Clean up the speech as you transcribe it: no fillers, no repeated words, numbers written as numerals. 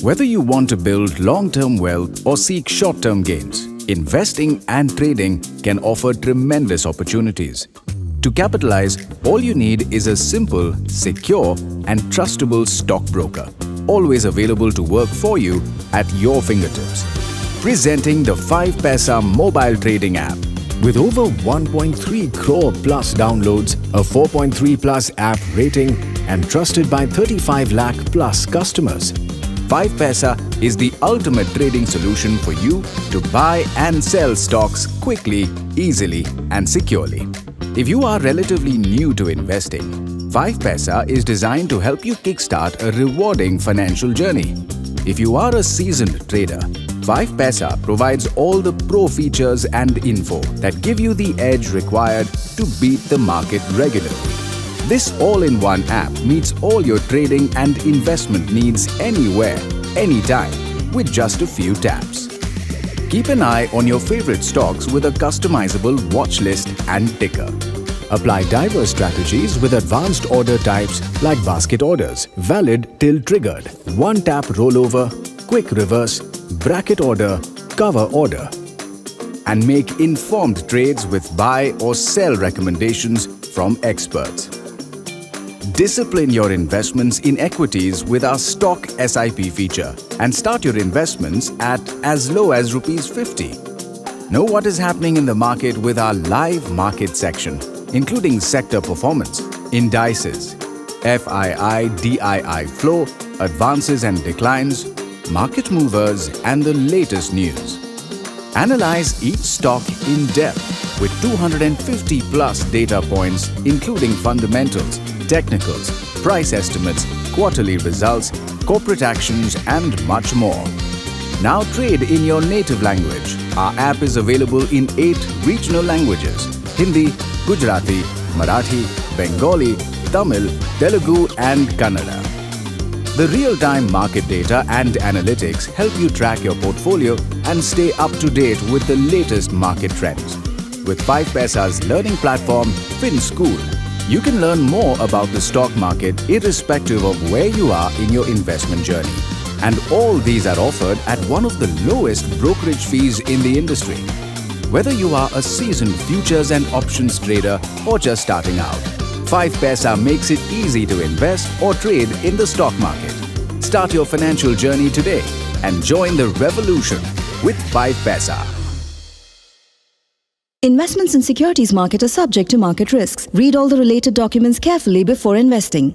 Whether you want to build long-term wealth or seek short-term gains, investing and trading can offer tremendous opportunities. To capitalize, all you need is a simple, secure and trustable stockbroker, always available to work for you at your fingertips. Presenting the 5paisa mobile trading app. With over 1.3 crore plus downloads, a 4.3 plus app rating and trusted by 35 lakh plus customers, 5paisa is the ultimate trading solution for you to buy and sell stocks quickly, easily and securely. If you are relatively new to investing, 5paisa is designed to help you kickstart a rewarding financial journey. If you are a seasoned trader, 5paisa provides all the pro features and info that give you the edge required to beat the market regularly. This all-in-one app meets all your trading and investment needs anywhere, anytime, with just a few taps. Keep an eye on your favorite stocks with a customizable watch list and ticker. apply diverse strategies with advanced order types like basket orders, valid till triggered, one-tap rollover, quick reverse, bracket order, cover order, and make informed trades with buy or sell recommendations from experts. Discipline your investments in equities with our Stock SIP feature and start your investments at as low as ₹50. Know what is happening in the market with our live market section, including sector performance, indices, FII, DII flow, advances and declines, market movers, and the latest news. Analyze each stock in depth with 250 plus data points, including fundamentals, technicals, price estimates, quarterly results, corporate actions, and much more. Now trade in your native language. Our app is available in 8 regional languages: Hindi, Gujarati, Marathi, Bengali, Tamil, Telugu, and Kannada. The real-time market data and analytics help you track your portfolio and stay up to date with the latest market trends. With 5paisa's learning platform, FinSchool, you can learn more about the stock market irrespective of where you are in your investment journey. And all these are offered at one of the lowest brokerage fees in the industry. Whether you are a seasoned futures and options trader or just starting out, 5paisa makes it easy to invest or trade in the stock market. Start your financial journey today and join the revolution with 5paisa. Investments in securities market are subject to market risks. Read all the related documents carefully before investing.